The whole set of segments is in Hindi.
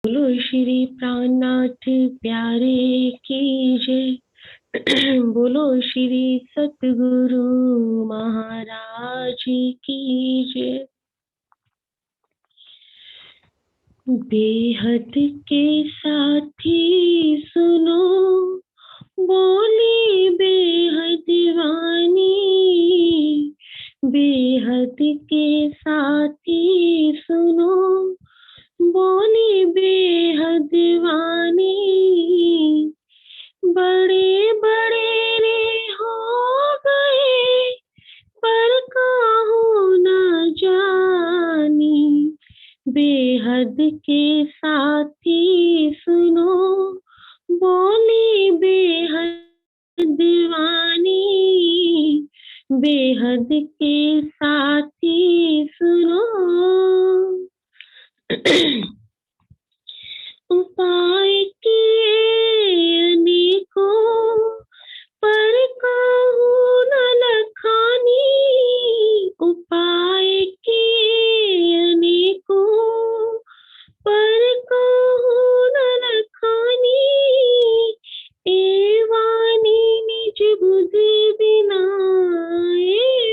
बोलो श्री प्राणनाथ प्यारे की जय। बोलो श्री सतगुरु महाराज की जय। बेहद के साथी सुनो, बोली बेहद वाणी। बेहद के साथी सुनो, बोली बेहद वाणी। बड़े बड़े रे हो गए, पर काहू न जानी। बेहद के साथी सुनो, बोली बेहद वाणी। बेहद के साथी सुनो। उपाय किए अनेकों, पर काहू न लखानी। उपाय किए अनेकों, पर काहू न लखानी। ए वाणी निज बुध बिना, ए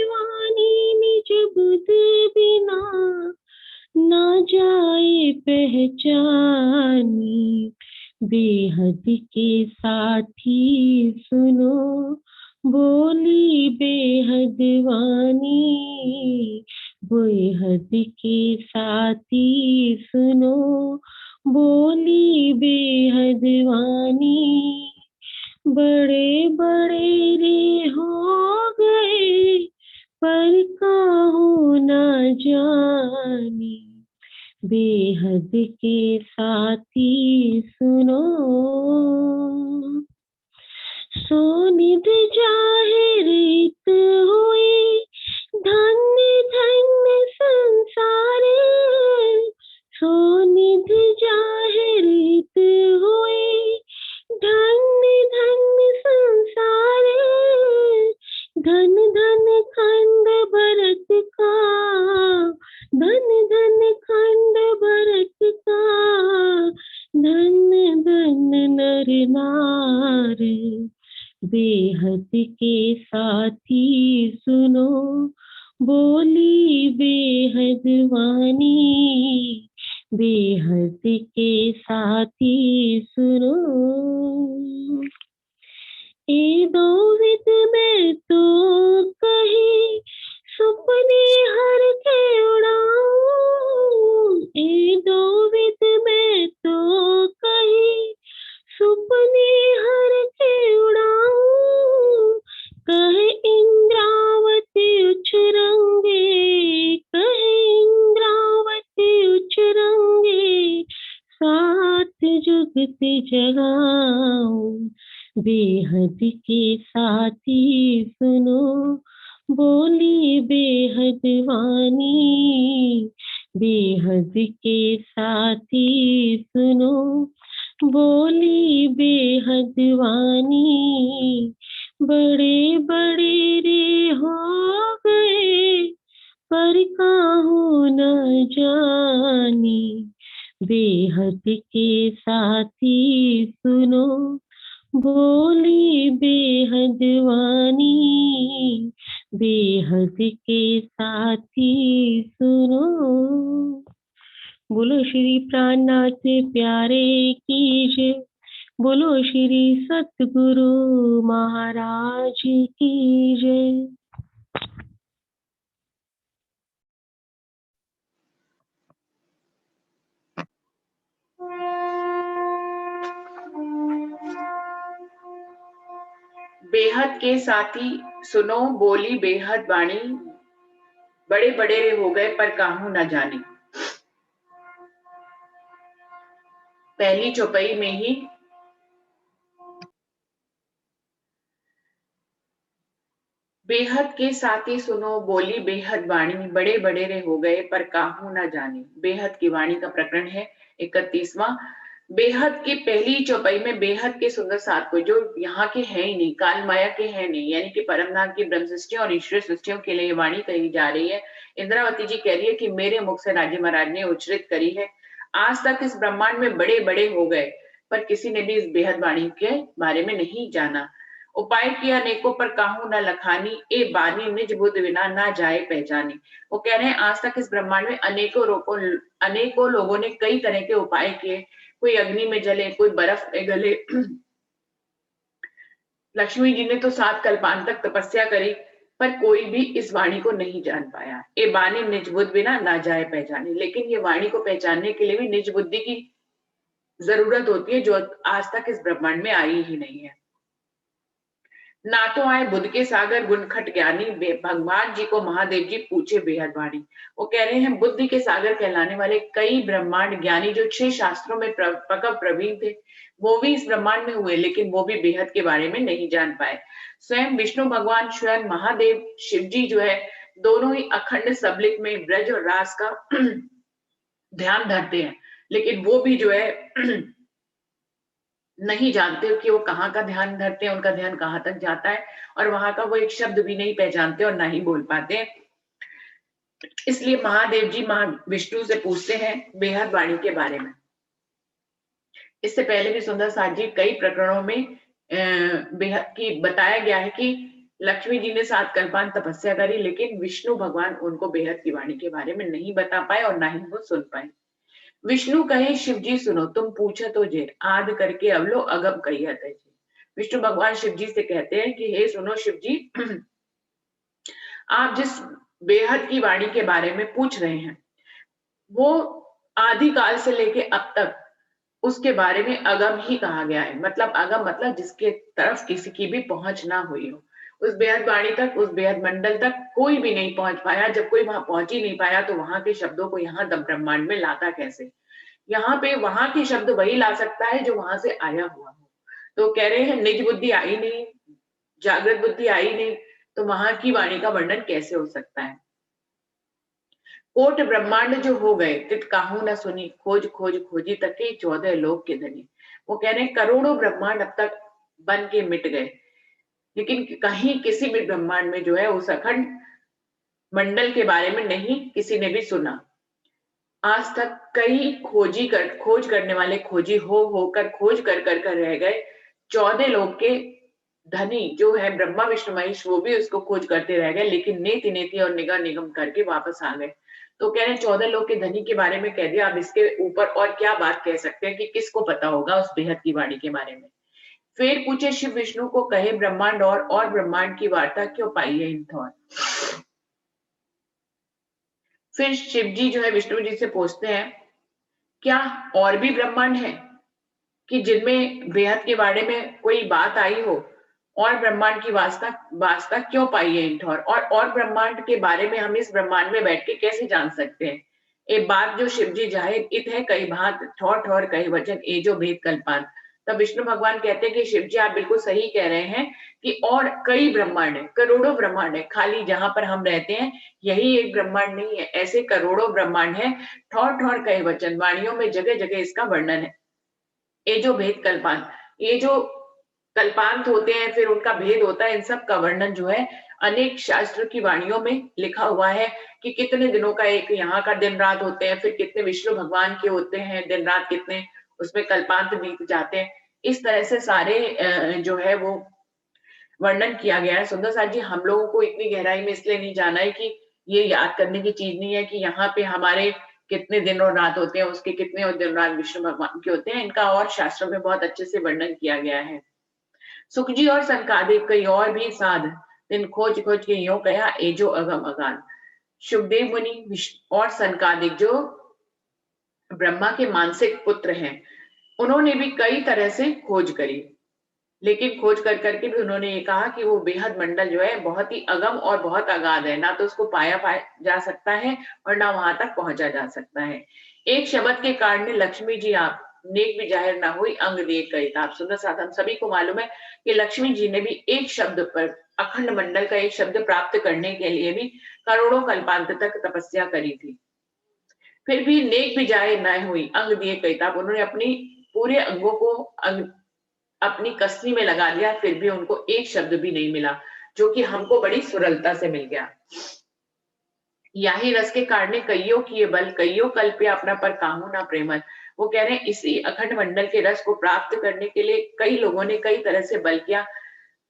वाणी निज बुध बिना, ना जाए पहचानी। बेहद के साथी सुनो, बोली बेहद वाणी। बेहद के साथी सुनो, बोली बेहद वाणी। बड़े बड़े रे हो गए, पर काहू न जानी। बेहद के साथी सुनो। सोनिध जाहिर हित हुए, धन्य धन्य संसार। सोनिध जाहिर हित हुए, धन्य धन्य संसार। धन धन खंड भरत का, धन धन खंड भरत का। धन धन नर नार। बेहद के साथी सुनो, बोली बेहद वाणी। बेहद के साथी सुनो। ए दो विद में तो कही, सुपने हर के उड़ाऊं। ए दो विद में तो कही, सुपने हर के उड़ाऊं। कहे इंद्रावती उछरंगे, कहे इंद्रावती उछरंगे, साथ जुगत जगाऊं। बेहद के साथी सुनो, बोली बेहद वाणी। बेहद के साथी सुनो, बोली बेहद वाणी। बड़े बड़े रे हो गए, पर काहू न जानी। बेहद के साथी सुनो, बोली बेहद वाणी। बेहद के साथी सुनो। बोलो श्री प्राणनाथ प्यारे की जय। बोलो श्री सतगुरु महाराज की जय। बेहद के साथी सुनो, बोली बेहद वाणी। बड़े बड़े रे हो गए, पर काहू न जाने। पहली चौपाई में ही बेहद के साथी सुनो, बोली बेहद वाणी। बड़े बड़े रे हो गए, पर काहू न जाने। बेहद की वाणी का प्रकरण है 31वां। बेहद की पहली चौपाई में बेहद के सुंदर सात को, जो यहाँ के हैं ही नहीं, काल माया के हैं नहीं, यानी कि परमधाम की ब्रह्म सृष्टि और ईश्वर सृष्टियों के लिए वाणी कही जा रही है। इंद्रावती जी कह रही है कि मेरे मुख से राजी महाराज ने उच्चरित करी है। आज तक इस ब्रह्मांड में बड़े बड़े हो गए, पर किसी ने भी इस बेहद वाणी के बारे में नहीं जाना। उपाय किया अनेकों पर काहू न लखानी, ए बानी निज बुद्ध विना ना जाए पहचानी। वो कह रहे हैं आज तक इस ब्रह्मांड में अनेकों लोगों ने कई तरह के उपाय किए, कोई अग्नि में जले, कोई बर्फ में गले। लक्ष्मी जी ने तो 7 कल्पांत तक तपस्या करी, पर कोई भी इस वाणी को नहीं जान पाया। ए बानी निज बुद्ध बिना ना जाए पहचानी। लेकिन ये वाणी को पहचानने के लिए भी निज बुद्धि की जरूरत होती है, जो आज तक इस ब्रह्मांड में आई ही नहीं है। ना तो आए बुद्ध के सागर गुण खट ज्ञानी, भगवान जी को महादेव जी पूछे बेहद वाणी। वो कह रहे हैं बुद्धि के सागर कहलाने वाले कई ब्रह्मांड ज्ञानी जो 6 शास्त्रों में प्रवीण थे, वो भी इस ब्रह्मांड में हुए, लेकिन वो भी बेहद के बारे में नहीं जान पाए। स्वयं विष्णु भगवान, स्वयं महादेव, शिव जी जो है, दोनों ही अखंड सबलिक में ब्रज और रास का ध्यान धरते हैं, लेकिन वो भी जो है नहीं जानते कि वो कहाँ का ध्यान धरते हैं, उनका ध्यान कहाँ तक जाता है, और वहां का वो एक शब्द भी नहीं पहचानते और ना ही बोल पाते। इसलिए महादेव जी विष्णु से पूछते हैं बेहद वाणी के बारे में। इससे पहले भी सुंदर साथ जी कई प्रकरणों में बेहद की बताया गया है कि लक्ष्मी जी ने 7 कल्पांत तपस्या करी, लेकिन विष्णु भगवान उनको बेहद की वाणी के बारे में नहीं बता पाए और ना ही वो सुन पाए। विष्णु कहे शिव जी सुनो, तुम पूछो तो जे आद करके अवलो अगम कहियत है। विष्णु भगवान शिव जी से कहते हैं कि हे सुनो शिव जी, आप जिस बेहद की वाणी के बारे में पूछ रहे हैं, वो आदि काल से लेके अब तक उसके बारे में अगम ही कहा गया है। मतलब अगम मतलब जिसके तरफ किसी की भी पहुंच ना हुई हो। उस बेहद वाणी तक, उस बेहद मंडल तक कोई भी नहीं पहुंच पाया। जब कोई वहां पहुंच ही नहीं पाया, तो वहां के शब्दों को यहाँ ब्रह्मांड में लाता कैसे? यहाँ पे वहां के शब्द वही ला सकता है जो वहां से आया हुआ हो। तो कह रहे हैं निज बुद्धि आई नहीं, जागृत बुद्धि आई नहीं, तो वहां की वाणी का वर्णन कैसे हो सकता है? कोट ब्रह्मांड जो हो गए, तित काहू न सुनी, खोज खोज खोजी तके 14 लोक के धनी। वो कह रहे हैं करोड़ों ब्रह्मांड अब तक बन के मिट गए, लेकिन कहीं किसी भी ब्रह्मांड में जो है उस अखंड मंडल के बारे में नहीं किसी ने भी सुना। आज तक कई खोज करने वाले खोजी होकर खोज कर रह गए। 14 लोग के धनी जो है ब्रह्मा विष्णु महेश, वो भी उसको खोज करते रह गए, लेकिन नेति नेति और निगम निगम करके वापस आ गए। तो कह रहे हैं 14 लोग के धनी के बारे में कह दिया, अब इसके ऊपर और क्या बात कह सकते हैं कि किसको पता होगा उस बेहद की वाणी के बारे में। फिर पूछे शिव विष्णु को कहे ब्रह्मांड और ब्रह्मांड की वार्ता क्यों पाई है इंथौर। फिर शिव जी जो है विष्णु जी से पूछते हैं क्या और भी ब्रह्मांड है कि जिनमें बेहद के बारे में कोई बात आई हो, और ब्रह्मांड की वास्ता वास्ता क्यों पाई है इंठौर, और ब्रह्मांड के बारे में हम इस ब्रह्मांड में बैठ के कैसे जान सकते हैं। एक बात जो शिव जी जाहिर इत है कई भांत, ठौर ठौर कई वचन ए जो भेद कल्पांत। तब विष्णु भगवान कहते हैं कि शिव जी आप बिल्कुल सही कह रहे हैं कि और कई ब्रह्मांड है, करोड़ों ब्रह्मांड है, खाली जहां पर हम रहते हैं यही एक ब्रह्मांड नहीं है, ऐसे करोड़ों ब्रह्मांड है। ठौर ठौर कई वचन, वाणियों में जगह जगह इसका वर्णन है। ये जो भेद कल्पांत, ये जो कल्पांत होते हैं फिर उनका भेद होता है, इन सब का वर्णन जो है अनेक शास्त्र की वाणियों में लिखा हुआ है कि कितने दिनों का एक यहाँ का दिन रात होते हैं, फिर कितने विष्णु भगवान के होते हैं दिन रात, कितने उसमें कल्पांत बीत जाते हैं। इस तरह से सारे जो है वो वर्णन किया गया है। सुंदर साथ जी हम लोगों को इतनी गहराई में इसलिए नहीं जाना है कि ये याद करने की चीज नहीं है कि यहाँ पे हमारे कितने दिन और रात होते हैं, उसके कितने और दिन रात विष्णु भगवान के होते हैं। इनका और शास्त्रों में बहुत अच्छे से वर्णन किया गया है। सुख जी और सनकादिक कई और भी साध, दिन खोज खोज के यो कहा ए जो अगम अगान। सुखदेव मुनि और सनकादिक जो ब्रह्मा के मानसिक पुत्र हैं, उन्होंने भी कई तरह से खोज करी, लेकिन खोज कर करके भी उन्होंने ये कहा कि वो बेहद मंडल जो है बहुत ही अगम और बहुत अगाध है, ना तो उसको पाया जा सकता है और ना वहां तक पहुंचा जा सकता है। एक शब्द के कारण लक्ष्मी जी आप नेक भी जाहिर ना हुई, अंग देख गई। आप सुंदर साथ हम सभी को मालूम है कि लक्ष्मी जी ने भी एक शब्द पर, अखंड मंडल का एक शब्द प्राप्त करने के लिए भी करोड़ों कल्पांत तक तपस्या करी थी, फिर भी नेक भी जाहिर ना हुई, अंग दिए कई ताप। उन्होंने अपनी पूरे अंगों को अपनी कसनी में लगा लिया, फिर भी उनको एक शब्द भी नहीं मिला, जो कि हमको बड़ी सरलता से मिल गया। याही रस के काढ़ने कईयों किए बल, कईयों कल्पे अपना पर काहू ना प्रेमल। वो कह रहे हैं इसी अखंड मंडल के रस को प्राप्त करने के लिए कई लोगों ने कई तरह से बल किया,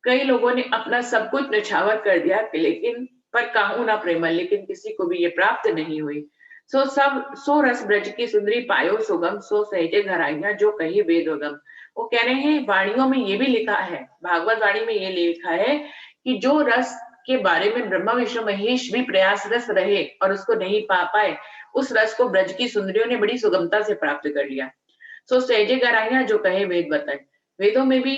कई लोगों ने अपना सब कुछ न्यौछावर कर दिया, लेकिन पर काहू ना प्रेमल, लेकिन किसी को भी ये प्राप्त नहीं हुई। सो रस ब्रज की सुंदरी पायो सुगम, सो सहजे घर आईया जो कही वेद उगम। वो कह रहे हैं वाणियों में ये भी लिखा है, भागवत वाणी में ये लिखा है कि जो रस के बारे में ब्रह्मा विष्णु महेश भी प्रयासरत रहे और उसको नहीं पा पाए, उस रस को ब्रज की सुंदरियों ने बड़ी सुगमता से प्राप्त कर लिया। सो सहजे घर आईया जो कहे वेद बताए। वेदों में भी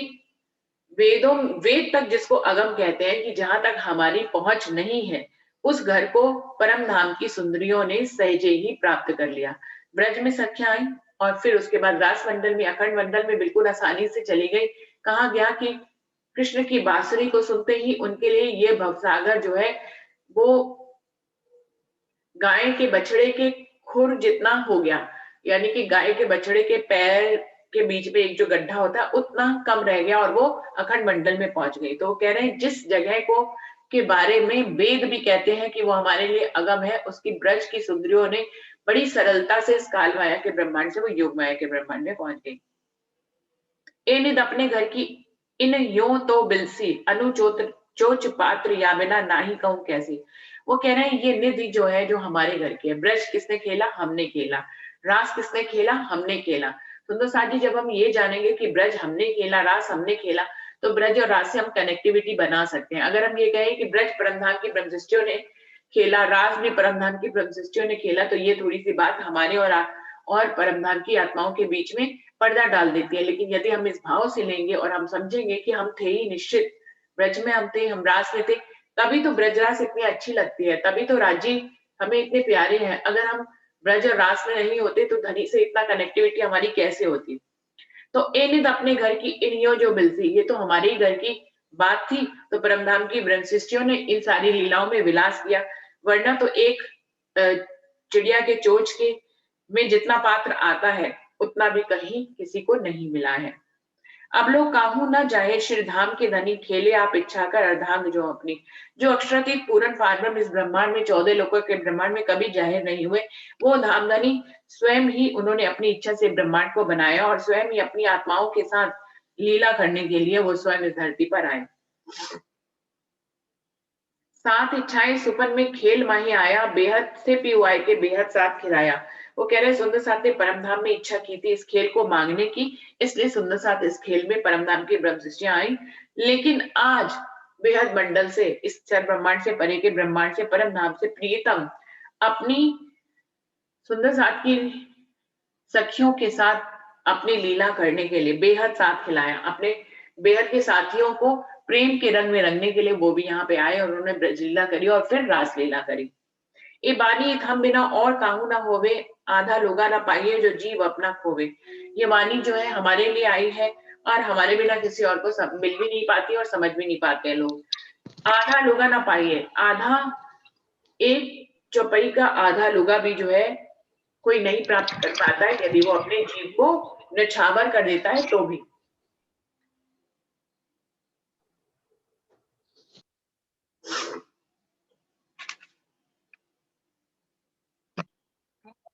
वेद तक जिसको अगम कहते हैं कि जहां तक हमारी पहुंच नहीं है, उस घर को परम धाम की सुंदरियों ने सहजे ही प्राप्त कर लिया। ब्रज में सख्या आई और फिर उसके बाद रास मंडल में, अखंड मंडल में बिल्कुल आसानी से चली गई। कहा गया कि कृष्ण की बांसुरी को सुनते ही उनके लिए ये भवसागर जो है वो गाय के बछड़े के खुर जितना हो गया, यानी कि गाय के बछड़े के पैर के बीच में एक जो गड्ढा होता है उतना कम रह गया और वो अखंड मंडल में पहुंच गई। तो वो कह रहे हैं जिस जगह को के बारे में वेद भी कहते हैं कि वो हमारे लिए अगम है, उसकी ब्रज की सुंदरियों ने बड़ी सरलता से इस काल माया के ब्रह्मांड से वो योग माया के ब्रह्मांड में पहुंच गई। ए निध अपने घर की इन यो तो बिलसी अनुचोत चोच पात्र या बिना ना ही कहूं कैसी। वो कह रहे हैं ये निधि जो है जो हमारे घर की है। ब्रज किसने खेला? हमने खेला। रास किसने खेला? हमने खेला। सुंदर साथ जी, जब हम ये जानेंगे कि ब्रज हमने खेला, रास हमने खेला, तो ब्रज और रास से हम कनेक्टिविटी बना सकते हैं। अगर हम ये कहें कि ब्रज परमधाम की ब्रह्मशिष्टियों ने खेला, रास भी परमधाम की ब्रह्मशिष्टियों ने खेला, तो ये थोड़ी सी बात हमारे और परमधाम की आत्माओं के बीच में पर्दा डाल देती है। लेकिन यदि हम इस भाव से लेंगे और हम समझेंगे कि हम थे ही निश्चित, ब्रज में हम थे, हम रास में थे, तभी तो ब्रजरास इतनी अच्छी लगती है, तभी तो राजी हमें इतने प्यारे हैं। अगर हम ब्रज और रास में नहीं होते तो धनी से इतना कनेक्टिविटी हमारी कैसे होती। तो ए निध अपने घर की इन यो जो बिलसी, ये तो हमारे ही घर की बात थी। तो परमधाम की ब्रह्मशिष्टियों ने इन सारी लीलाओं में विलास किया, वरना तो एक चिड़िया के चोंच के में जितना पात्र आता है उतना भी कहीं किसी को नहीं मिला है। अब लोग काहू न जाए श्री धाम के धनी, खेले आप इच्छा कर अर्धांग जो अपनी। जो अक्षरातीत पूर्ण पारब्रह्म इस ब्रह्मांड में 14 लोकों के ब्रह्मांड में कभी जाहिर नहीं हुए, वो धामधनी स्वयं ही उन्होंने अपनी इच्छा से ब्रह्मांड को बनाया और स्वयं ही अपनी आत्माओं के साथ लीला करने के लिए वो स्वयं इस धरती पर आए। सात इच्छाएं सुपन में खेल माही आया, बेहद से पीवाए के बेहद साथ खिलाया। वो कह रहे सुंदर साथ ने परमधाम में इच्छा की थी इस खेल को मांगने की, इसलिए सुंदर साथ इस खेल में परमधाम की ब्रह्मशिष्टियां आई। लेकिन आज बेहद मंडल से, इस चार ब्रह्मांड से परे के ब्रह्मांड से, परमधाम से प्रियतम अपनी सुंदर साथ की सखियों के साथ अपनी लीला करने के लिए बेहद साथ खिलाया। अपने बेहद के साथियों को प्रेम के रंग में रंगने के लिए वो भी यहाँ पे आए और उन्होंने ब्रज लीला करी और फिर रास लीला करी। ये बानी थम बिना और काहू ना होवे, आधा लोगा ना पाइए जो जीव अपना खोवे। ये वाणी जो है हमारे लिए आई है और हमारे बिना किसी और को मिल भी नहीं पाती और समझ भी नहीं पाते हैं लोग। आधा लोगा ना पाइए, आधा एक चौपाई का आधा लुगा भी जो है कोई नहीं प्राप्त कर पाता है यदि वो अपने जीव को न्यौछावर कर देता है तो भी।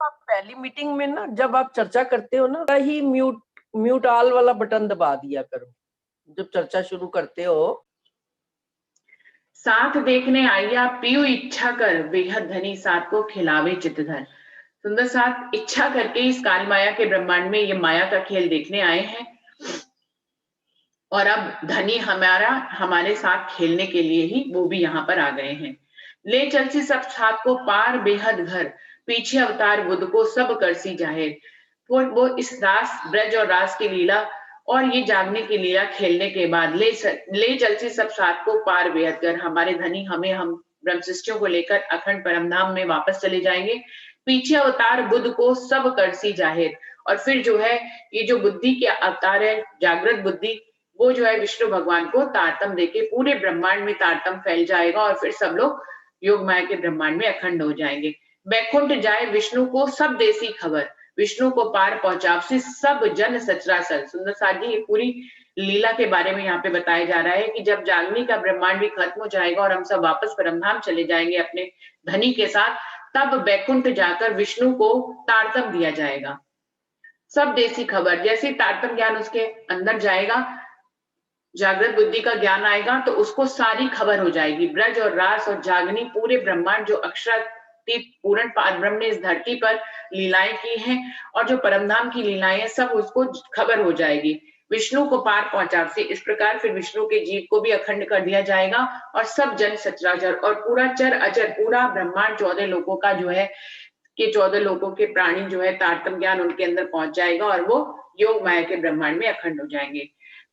आप पहली मीटिंग में ना जब आप चर्चा करते हो ना ही म्यूट ऑल वाला बटन दबा दिया करो जब चर्चा शुरू करते हो। साथ देखने आइया पीयू इच्छा कर, बेहद धनी साथ को खिलावे चितधर। सुंदर साथ इच्छा करके इस काल माया के ब्रह्मांड में ये माया का खेल देखने आए हैं और अब धनी हमारे साथ खेलने के लिए ही वो भी यहाँ पर आ गए हैं। ले चलसी सब साथ को पार बेहद घर, पीछे अवतार बुद्ध को सब करसी जाहिर। वो इस रास ब्रज और रास की लीला और ये जागने की लीला खेलने के बाद ले चलसी सब साथ को पार बेहद घर, हमारे धनी हम ब्रह्मशिष्टियों को लेकर अखंड परमधाम में वापस चले जाएंगे। पीछे अवतार बुद्ध को सब करसी जाहिर, और फिर जो है ये जो बुद्धि के अवतार है जागृत बुद्धि, वो जो है विष्णु भगवान को तारतम देके पूरे ब्रह्मांड में तारतम फैल जाएगा और फिर सब लोग योग माया के ब्रह्मांड में अखंड हो जाएंगे। बैकुंठ जाए विष्णु को सब देसी खबर, विष्णु को पार पहुंचावसी सब जन सचराचर। सुंदर साथ जी ये पूरी लीला के बारे में यहाँ पे बताया जा रहा है कि जब जागनी का ब्रह्मांड भी खत्म हो जाएगा और हम सब वापस परमधाम चले जाएंगे अपने धनी के साथ, तब बैकुंठ जाकर विष्णु को तारतम दिया जाएगा। सब देसी खबर, जैसे तारतम ज्ञान उसके अंदर जाएगा, जागृत बुद्धि का ज्ञान आएगा, तो उसको सारी खबर हो जाएगी। ब्रज और रास और जागनी पूरे ब्रह्मांड जो अक्षरातीत पूर्ण पारब्रह्म ने इस धरती पर लीलाएं की हैं और जो परमधाम की लीलाएं हैं, सब उसको खबर हो जाएगी। विष्णु को पार पहुंचा से इस प्रकार फिर विष्णु के जीव को भी अखंड कर दिया जाएगा और सब जन सचराचर और पूरा चर अचर पूरा ब्रह्मांड 14 लोकों का जो है कि 14 लोकों के प्राणी जो है तारतम ज्ञान उनके अंदर पहुंच जाएगा और वो योग माया के ब्रह्मांड में अखंड हो जाएंगे।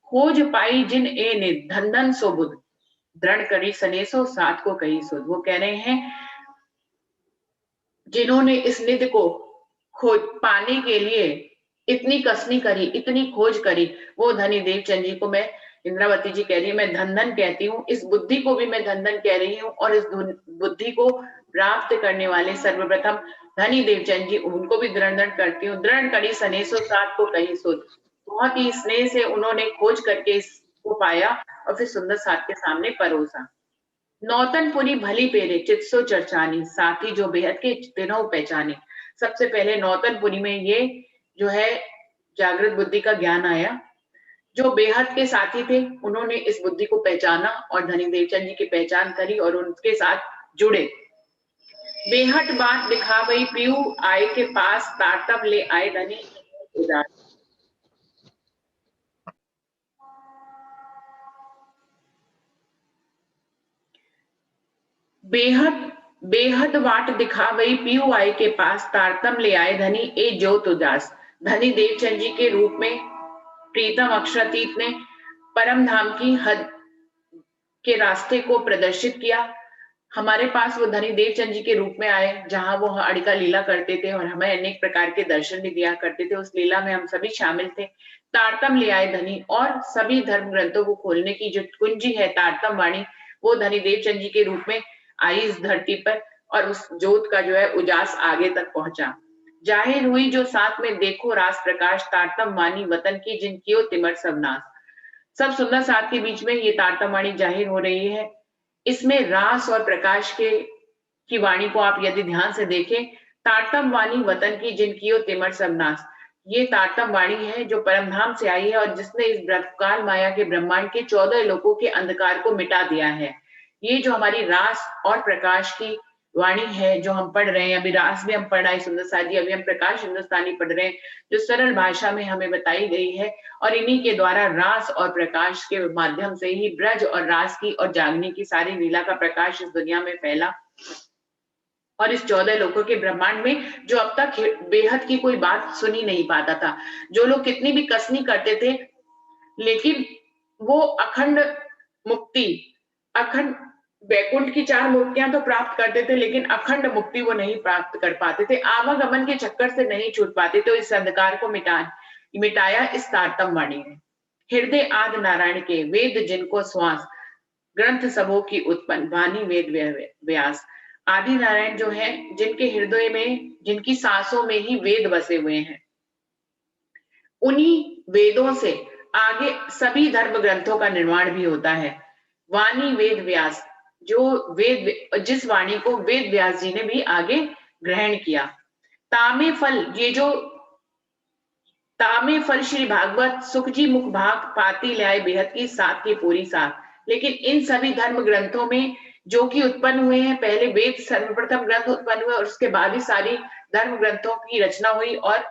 खोज पाई जिन ए ने धन धन सो बुध, दृढ़ करी सनेसो साथ को कही सुध। वो कह रहे हैं जिन्होंने इस निधि को खोज पाने के लिए इतनी कसनी करी, इतनी खोज करी, वो धनी देवचंद जी को मैं, इंद्रावती जी कह रही है, मैं धन धन कहती हूँ, इस बुद्धि को भी मैं धन धन कह रही हूँ और इस बुद्धि को प्राप्त करने वाले सर्वप्रथम धनी देवचंद जी, उनको भी दृढ़ करती हूँ। दृढ़ करी सनेसो साथ को कही सुध, बहुत ही स्नेह से उन्होंने खोज करके इसको पाया और फिर सुंदर साथ के सामने परोसा। नौतनपुरी भली पेरे चित्सो चर्चानी, साथी जो बेहद के दिनों पहचाने। सबसे पहले नौतनपुरी में ये जो है जागृत बुद्धि का ज्ञान आया, जो बेहद के साथी थे उन्होंने इस बुद्धि को पहचाना और धनी देवचंद जी की पहचान करी और उनके साथ जुड़े। बेहद बात दिखा वही पीयू आए के पास, तारतम ले आए धनी उदार। बेहद बेहद वाट दिखा वही पीयू आई के पास, तारतम ले आए धनी ए ज्योत उदास। धनी देवचंद जी के रूप में प्रीतम अक्षरातीत ने परम धाम की हद के रास्ते को प्रदर्शित किया। हमारे पास वो धनी देवचंद जी के रूप में आए, जहां वो अड़िका लीला करते थे और हमें अनेक प्रकार के दर्शन भी दिया करते थे। उस लीला में हम सभी शामिल थे। तारतम ले आए धनी, और सभी धर्म ग्रंथों को खोलने की जो कुंजी है तारतम वाणी, वो धनी देवचंद जी के रूप में आई इस धरती पर और उस ज्योत का जो है उजास आगे तक पहुंचा। जाहिर हुई जो साथ में देखो रास प्रकाश, तारतम वाणी वतन की जिनकी तिमर सब नाश। सब सुंदर साथ के बीच में ये तारतम वाणी जाहिर हो रही है। इसमें रास और प्रकाश के की वाणी को आप यदि ध्यान से देखें, तारतम वाणी वतन की जिनकी तिमर सब नाश, ये तारतम वाणी है जो परमधाम से आई है और जिसने इस काल माया के ब्रह्मांड के 14 लोकों के अंधकार को मिटा दिया है। ये जो हमारी रास और प्रकाश की वाणी है जो हम पढ़ रहे हैं, अभी रास भी हम पढ़ रहे हैं सुंदर साथ जी, अभी हम प्रकाश हिंदुस्तानी पढ़ रहे हैं जो सरल भाषा में हमें बताई गई है, और इन्हीं के द्वारा रास और प्रकाश के माध्यम से ही ब्रज और रास की और जागनी की सारी लीला का प्रकाश इस दुनिया में फैला। और इस 14 लोकों के ब्रह्मांड में जो अब तक बेहद की कोई बात सुनी नहीं पाता था, जो लोग कितनी भी कसनी करते थे लेकिन वो अखंड मुक्ति, अखंड बैकुंठ की 4 मुक्तियां तो प्राप्त करते थे लेकिन अखंड मुक्ति वो नहीं प्राप्त कर पाते थे, आवागमन के चक्कर से नहीं छूट पाते। तो इस अंधकार को मिटाया इस तारतम वाणी ने। हृदय आदि नारायण के वेद जिनको श्वास, ग्रंथ सबों की उत्पन्न वाणी वेद व्यास। आदि नारायण जो है जिनके हृदय में, जिनकी सांसों में ही वेद बसे हुए हैं, उन्हीं वेदों से आगे सभी धर्म ग्रंथों का निर्माण भी होता है। वाणी वेद व्यास, जो वेद, जिस वाणी को वेद व्यास जी ने भी आगे ग्रहण किया। तामे फल, ये जो तामे फल श्री भागवत सुख जी मुख भाग, पाती लाए बेहद की साथ की पूरी साथ। लेकिन इन सभी धर्म ग्रंथों में जो कि उत्पन्न हुए हैं, पहले वेद सर्वप्रथम ग्रंथ उत्पन्न हुए और उसके बाद ही सारी धर्म ग्रंथों की रचना हुई और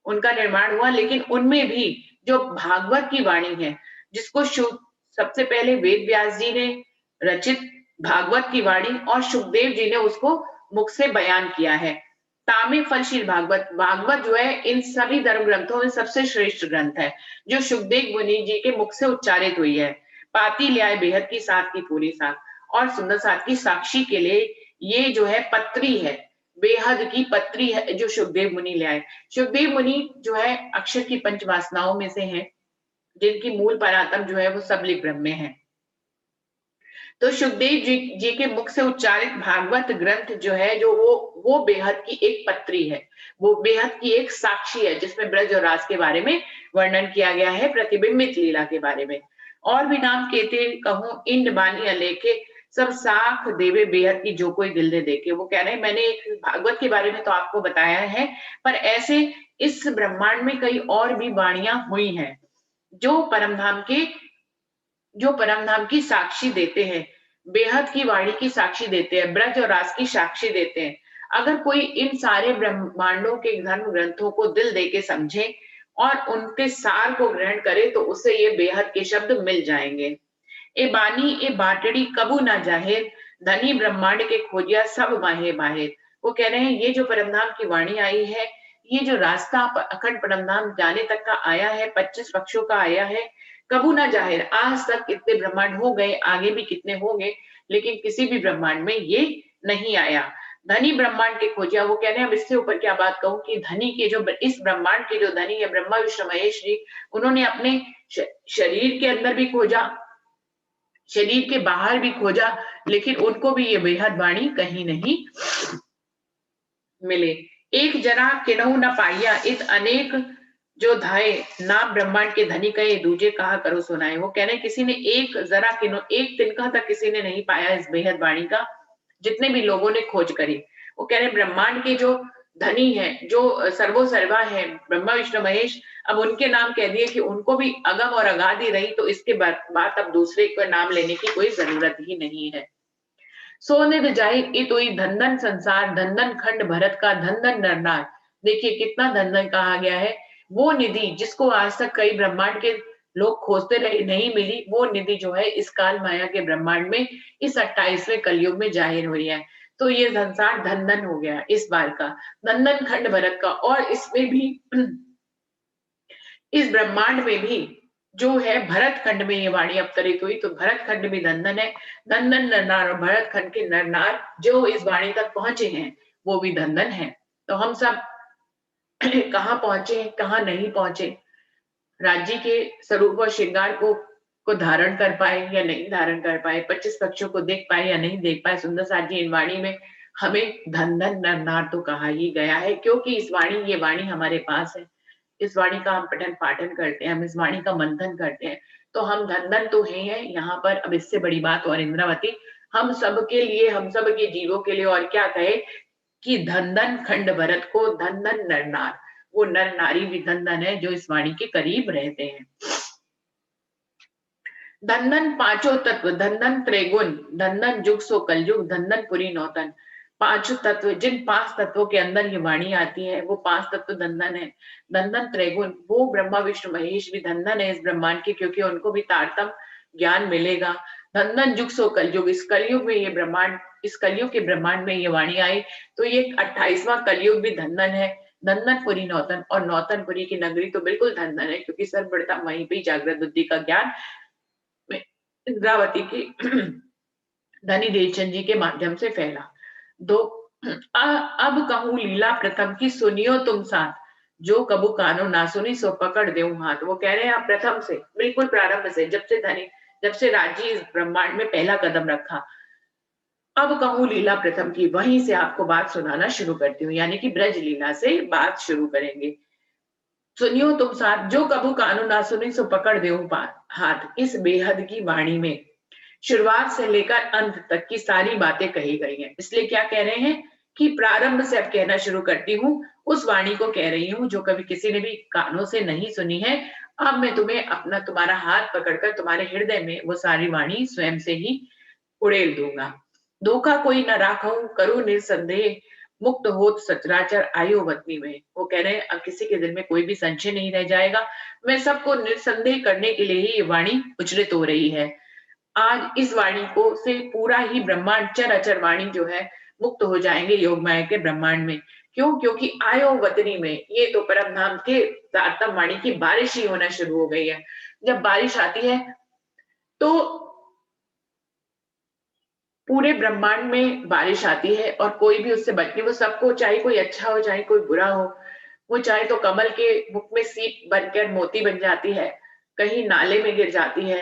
उनका निर्माण हुआ। लेकिन उनमें भी जो भागवत की वाणी है, जिसको सबसे पहले वेद व्यास जी ने रचित भागवत की वाणी और सुखदेव जी ने उसको मुख से बयान किया है। तामे फल श्री भागवत, भागवत जो है इन सभी धर्म ग्रंथों में सबसे श्रेष्ठ ग्रंथ है, जो सुखदेव मुनि जी के मुख से उच्चारित हुई है। पाती ले आए बेहद की साथ की पूरी साथ, और सुंदर साथ की साक्षी के लिए ये जो है पत्री है, बेहद की पत्री है जो सुखदेव मुनि ले आए। सुखदेव मुनि जो है अक्षर की पंच वासनाओं में से हैं, जिनकी मूल परात्म जो है वो सबलिक ब्रह्म में है। तो सुखदेव जी के मुख से उच्चारित भागवत ग्रंथ जो है, जो वो बेहद की एक पत्री है, वो बेहद की एक साक्षी है, जिसमें ब्रज और रास के बारे में वर्णन किया गया है, प्रतिबिंबित लीला के बारे में। और भी नाम कहते कहूं इंड बानी अलेखे, सब साख देवे बेहद की जो कोई दिल दे देखे। वो कह रहे हैं मैंने एक भागवत के बारे में तो आपको बताया है, पर ऐसे इस ब्रह्मांड में कई और भी वाणियां हुई हैं जो परमधाम की साक्षी देते हैं, बेहद की वाणी की साक्षी देते हैं, ब्रज और रास की साक्षी देते हैं। अगर कोई इन सारे ब्रह्मांडों के धर्म ग्रंथों को दिल दे के समझे और उनके सार को ग्रहण करे तो उसे ये बेहद के शब्द मिल जाएंगे। ए बानी ए बाटड़ी कबू ना जाहिर, धनी ब्रह्मांड के खोजिया सब माहे माहिर। वो कह रहे हैं ये जो परमधाम की वाणी आई है, ये जो रास्ता अखंड परमधाम जाने तक का आया है, 25 पक्षों का आया है, कबू ना जाहिर, आज तक कितने ब्रह्मांड हो गए, आगे भी कितने होंगे, लेकिन किसी भी ब्रह्मांड में ये नहीं आया। धनी ब्रह्मांड के खोजिया, वो कह रहे हैं अब इससे ऊपर क्या बात कहूं कि धनी के जो इस ब्रह्मांड के जो धनी है ब्रह्मा विष्णु महेश जी, उन्होंने अपने शरीर के अंदर भी खोजा, शरीर के बाहर भी खोजा, लेकिन उनको भी ये बेहद वाणी कहीं नहीं मिले। एक जरा किनहु न पाइया इत अनेक जो धाये, ना ब्रह्मांड के धनी कहे दूजे कहा करो सुनाए। वो कह रहे हैं किसी ने एक जरा किनो एक तिनका तक किसी ने नहीं पाया इस बेहद वाणी का, जितने भी लोगों ने खोज करी। वो कह रहे हैं ब्रह्मांड के जो धनी है, जो सर्वो सर्वा है, ब्रह्मा विष्णु महेश, अब उनके नाम कह दिए कि उनको भी अगम और अगाधि रही, तो इसके बाद अब दूसरे का नाम लेने की कोई जरूरत ही नहीं है। सोनिध जाहिर इतोई धंधन संसार, धंधन खंड भरत का, धंधन नरनार। देखिए कितना धंधन कहा गया है। वो निधि जिसको आज तक कई ब्रह्मांड के लोग खोजते रहे नहीं मिली, वो निधि जो है इस काल माया के ब्रह्मांड में इस 28वें कलयुग में जाहिर हो रही है। तो ये संसार धंधन हो गया इस बार का, धंधन खंड भरत का। और इसमें भी इस ब्रह्मांड में भी जो है भरत खंड में ये वाणी अवतरित हुई, तो भरत खंड भी धंधन है, धंधन नरनार, और भरत खंड के नरनार जो इस वाणी तक पहुंचे हैं वो भी धंधन है। तो हम सब कहाँ पहुंचे, कहाँ नहीं पहुंचे, राज्य के स्वरूप और श्रृंगार को धारण कर पाए या नहीं धारण कर पाए, 25 पक्षों को देख पाए या नहीं देख पाए। सुंदर साथ जी इन वाणी में हमें धंधन नरनार तो कहा ही गया है, क्योंकि ये वाणी हमारे पास है, इस वाणी का हम पठन पाठन करते हैं, हम इस वाणी का मंथन करते हैं, तो हम धंधन तो हैं यहाँ पर। अब इससे बड़ी बात और इंद्रावती हम सब के लिए, हम सब के जीवों के लिए और क्या कहे कि धंधन खंड भरत को धंधन नरनार, वो नर नारी भी धंधन है जो इस वाणी के करीब रहते हैं। धंधन पांचों तत्व, धंधन त्रिगुण, धंधन जुग सो कलयुग, धंधन पुरी नौतन। पांच तत्व, जिन 5 तत्वों के अंदर ये वाणी आती है वो 5 तत्व धंधन है। धंधन त्रिगुण, वो ब्रह्मा विष्णु महेश भी धंधन है इस ब्रह्मांड के, क्योंकि उनको भी तारतम ज्ञान मिलेगा। धंधन जुग सो कलयुग, इस कलयुग में ये ब्रह्मांड, इस कलयुग के ब्रह्मांड में ये वाणी आई, तो ये 28वां कलयुग भी धंधन है। धंधनपुरी नौतन, और नौतनपुरी की नगरी तो बिल्कुल धंधन है, क्योंकि सर्वप्रथम वहीं पे जागृत बुद्धि का ज्ञान इंद्रावती की धनी देवचंद जी के माध्यम से फैला। दो अब कहूं लीला प्रथम की, सुनियो तुम साथ, जो कबू कानो ना सुनी सो पकड़ देऊं हाथ। वो कह रहे हैं आप प्रथम से, बिल्कुल प्रारंभ से, जब से राज्य इस ब्रह्मांड में पहला कदम रखा, अब कहूं लीला प्रथम की, वहीं से आपको बात सुनाना शुरू करती हूँ, यानी कि ब्रज लीला से बात शुरू करेंगे। सुनियो तुम साथ, जो कबू कानो ना सुनी सो पकड़ देऊं हाथ। इस बेहद की वाणी में शुरुआत से लेकर अंत तक की सारी बातें कही गई हैं। इसलिए क्या कह रहे हैं कि प्रारंभ से अब कहना शुरू करती हूँ, उस वाणी को कह रही हूँ जो कभी किसी ने भी कानों से नहीं सुनी है। अब मैं तुम्हें तुम्हारा हाथ पकड़कर तुम्हारे हृदय में वो सारी वाणी स्वयं से ही उड़ेल दूंगा। धोखा कोई न राखूं, करूं निसंदेह, मुक्त होत सचराचर आयो वतनी में। वो कह रहे हैं अब किसी के दिल में कोई भी संशय नहीं रह जाएगा, मैं सबको निसंदेह करने के लिए ही ये वाणी उच्चरित हो रही है। आज इस वाणी को से पूरा ही ब्रह्मांड, चर अचर वाणी जो है मुक्त हो जाएंगे योग माया के ब्रह्मांड में। क्यों? क्योंकि आयो वतनी में, ये तो परम धाम के तारतम वाणी की बारिश ही होना शुरू हो गई है। जब बारिश आती है तो पूरे ब्रह्मांड में बारिश आती है और कोई भी उससे बच नहीं, वो सबको, चाहे कोई अच्छा हो चाहे कोई बुरा हो, वो चाहे तो कमल के मुख में सीप बनकर मोती बन जाती है, कहीं नाले में गिर जाती है,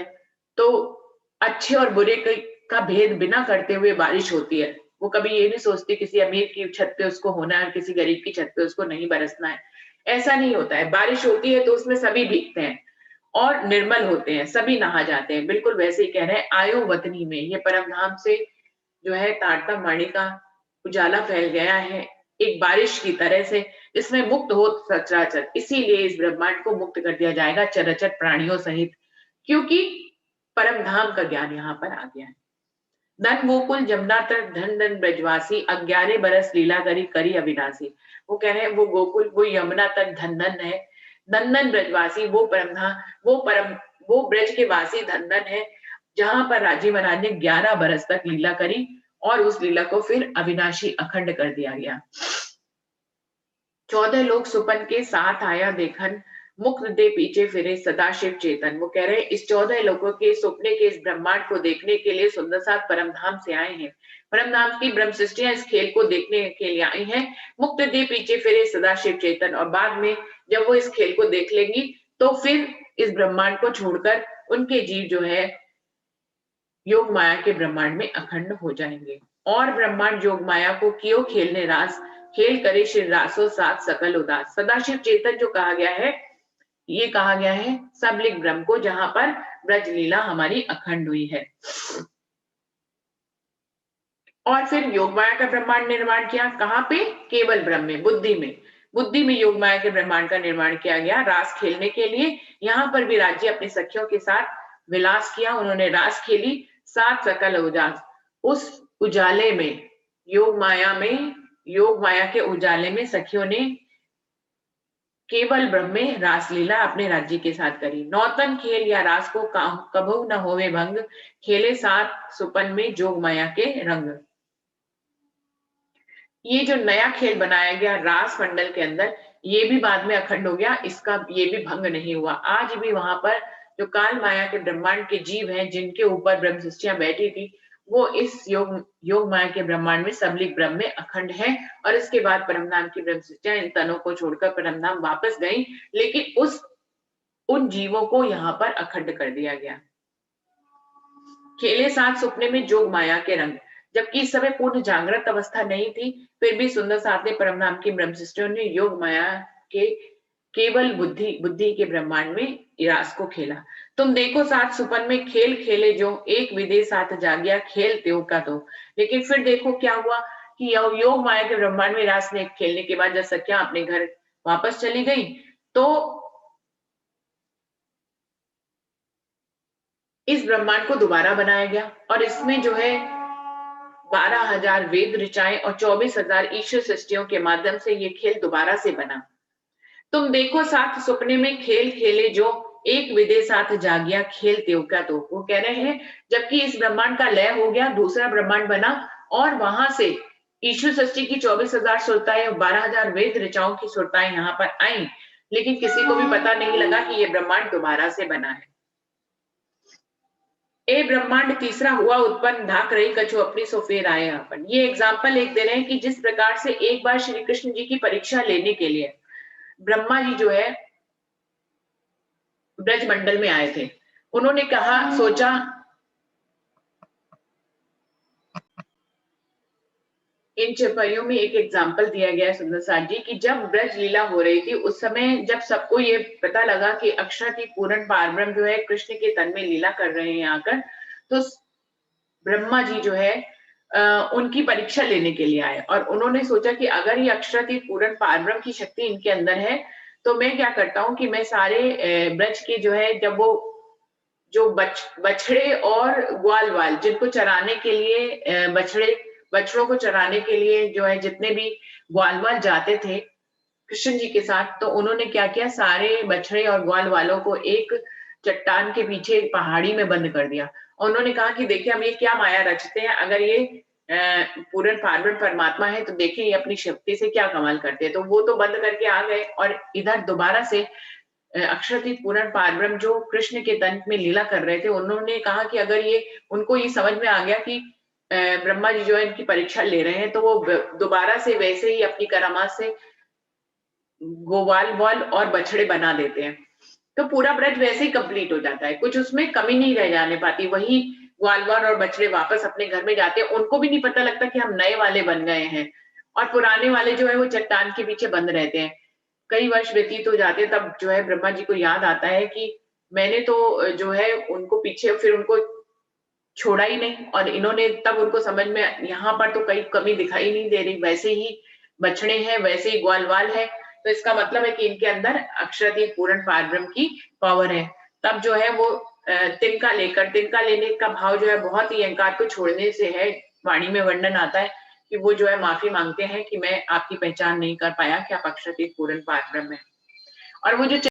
तो अच्छे और बुरे का भेद बिना करते हुए बारिश होती है। वो कभी ये नहीं सोचती किसी अमीर की छत पे उसको होना है और किसी गरीब की छत पे उसको नहीं बरसना है। ऐसा नहीं होता है। बारिश होती है तो उसमें सभी भीगते हैं और निर्मल होते हैं, सभी नहा जाते हैं। बिल्कुल वैसे ही कह रहे हैं, आयो वतनी में, ये परम धाम से जो है तारतम वाणी का उजाला फैल गया है एक बारिश की तरह से। इसमें मुक्त हो सचराचर, इसीलिए इस ब्रह्मांड को मुक्त कर दिया जाएगा चराचर प्राणियों सहित, क्योंकि परम धाम का ज्ञान यहाँ पर आ गया है। धन गोकुल जमुना तट धन धन ब्रजवासी, 11 बरस लीला करी करी अविनाशी। वो कह रहे हैं वो गोकुल, वो यमुना तट धन धन है, धन धन ब्रजवासी, वो वो ब्रज के वासी धन धन है, जहां पर राजी महाराज ने 11 बरस तक लीला करी और उस लीला को फिर अविनाशी अखंड कर दिया गया। 14 लोग सुपन के साथ आया देखन, मुक्त दे पीछे फिरे सदाशिव चेतन। वो कह रहे हैं इस 14 लोगों के सपने के इस ब्रह्मांड को देखने के लिए सुंदर साथ परम धाम से आए हैं। परम धाम की ब्रह्म सृष्टियां इस खेल को देखने के लिए आई हैं। मुक्त दे पीछे फिरे सदाशिव चेतन, और बाद में जब वो इस खेल को देख लेंगी तो फिर इस ब्रह्मांड को छोड़कर उनके जीव जो है योग माया के ब्रह्मांड में अखंड हो जाएंगे। और ब्रह्मांड योग माया को कियो खेलने रास, खेल करे श्री रासो साथ सकल उदास। सदाशिव चेतन जो कहा गया है, ये कहा गया है सबलिंग ब्रह्म को, जहां पर ब्रज लीला हमारी अखंड हुई है। और फिर योग माया का ब्रह्मांड निर्माण किया, कहां पे? केवल ब्रह्म में, बुद्धि में योग माया के ब्रह्मांड का निर्माण किया गया रास खेलने के लिए। यहाँ पर भी राज्य अपनी सखियों के साथ विलास किया, उन्होंने रास खेली, सात सकल उजास। उस उजाले में, योग माया के उजाले में सखियों ने केवल ब्रह्म में रासलीला अपने राज्य के साथ करी। नौतन खेल या रास को कबहू न होवे भंग, खेले साथ सुपन में जोग माया के रंग। ये जो नया खेल बनाया गया रास मंडल के अंदर, ये भी बाद में अखंड हो गया, इसका ये भी भंग नहीं हुआ। आज भी वहां पर जो काल माया के ब्रह्मांड के जीव हैं, जिनके ऊपर ब्रह्म सृष्टियां बैठी थी, वो इस योग माया के ब्रह्मांड में सबलिक ब्रह्म में अखंड है। और इसके बाद परमधाम की ब्रह्म सृष्टियां इन तनों को छोड़कर परमधाम वापस गई, लेकिन उन जीवों को यहाँ पर अखंड कर दिया गया। खेले साथ सुपने में जोग माया के रंग, जबकि इस समय पूर्ण जागृत अवस्था नहीं थी, फिर भी सुंदर साथ ने परमधाम की ब्रह्म सृष्टियों ने योग माया के केवल बुद्धि के ब्रह्मांड में रास को खेला। तुम देखो साथ सुपन में खेल खेले जो, एक विदेश साथ जागिया खेल त्यों का तो। लेकिन फिर देखो क्या हुआ कि योग माया के ब्रह्मांड में रास ने खेलने के बाद जब सखियां अपने घर वापस चली गई, तो इस ब्रह्मांड को दोबारा बनाया गया और इसमें जो है 12,000 वेद ऋचाएं और 24,000 ईश्वर सृष्टियों के माध्यम से ये खेल दोबारा से बना। तुम देखो साथ सुपने में खेल खेले जो, एक विदे साथ जागिया खेल त्यों का तो। वो कह रहे हैं जबकि इस ब्रह्मांड का लय हो गया, दूसरा ब्रह्मांड बना और वहां से ईश्वर सृष्टि की 24,000 सुरताएं और 12,000 वेद ऋचाओं की सुरताएं यहाँ पर आई, लेकिन किसी को भी पता नहीं लगा कि ये ब्रह्मांड दोबारा से बना है। ए ब्रह्मांड तीसरा हुआ उत्पन्न, धाक रही कछु अपनी सो फेर आए अपन। ये एग्जाम्पल एक दे रहे हैं कि जिस प्रकार से एक बार श्री कृष्ण जी की परीक्षा लेने के लिए ब्रह्मा जी जो है ब्रज मंडल में आए थे, उन्होंने कहा, सोचा इन चौपाइयों में एक एग्जाम्पल दिया गया है सुंदर साथ जी की जब ब्रज लीला हो रही थी, उस समय जब सबको ये पता लगा कि अक्षराती पूर्ण पारब्रह्म जो है कृष्ण के तन में लीला कर रहे हैं आकर, तो ब्रह्मा जी जो है उनकी परीक्षा लेने के लिए आए और उन्होंने सोचा कि अगर ये अक्षराती पूर्ण पारब्रह्म की शक्ति इनके अंदर है, तो मैं क्या करता हूँ कि मैं सारे ब्रज के जो है, जब वो जो बछड़े और ग्वाल जिनको चराने के लिए बछड़ों को चराने के लिए जो है जितने भी ग्वाल जाते थे कृष्ण जी के साथ, तो उन्होंने क्या किया, सारे बछड़े और ग्वाल वालों को एक चट्टान के पीछे एक पहाड़ी में बंद कर दिया। और उन्होंने कहा कि देखिए हम ये क्या माया रचते हैं, अगर ये पूर्ण पारब्रह्म परमात्मा है तो देखिए ये अपनी शक्ति से क्या कमाल करते हैं। तो वो तो बंद करके आ गए और इधर दोबारा से अक्षरातीत पूर्ण पारब्रह्म जो कृष्ण के तन में लीला कर रहे थे, उन्होंने कहा कि अगर ये उनको ये समझ में आ गया कि ब्रह्मा जी जो है इनकी परीक्षा ले रहे हैं, तो वो दोबारा से वैसे ही अपनी करामात से गोवाल और बछड़े बना देते हैं, तो पूरा ब्रज वैसे ही कंप्लीट हो जाता है, कुछ उसमें कमी नहीं रह जाने पाती। वही ग्वालवाल और बछड़े वापस अपने घर में जाते हैं, उनको भी नहीं पता लगता कि हम नए वाले बन गए हैं और पुराने वाले जो है वो चट्टान के पीछे बंद रहते हैं। कई वर्ष व्यतीत हो जाते हैं, तब जो है ब्रह्मा जी को याद आता है कि मैंने तो जो है उनको पीछे फिर उनको छोड़ा ही नहीं और इन्होंने तब उनको समझ में यहाँ पर तो कहीं कमी दिखाई नहीं दे रही, वैसे ही बछड़े हैं, वैसे ही ग्वालवाल है, तो इसका मतलब है कि इनके अंदर अक्षरातीत पूर्ण पारब्रह्म की पावर है। तब जो है वो तिनका लेने का भाव जो है बहुत ही अहंकार को छोड़ने से है। वाणी में वर्णन आता है कि वो जो है माफी मांगते हैं कि मैं आपकी पहचान नहीं कर पाया कि आप अक्षरातीत पूर्ण पारब्रह्म है। और वो जो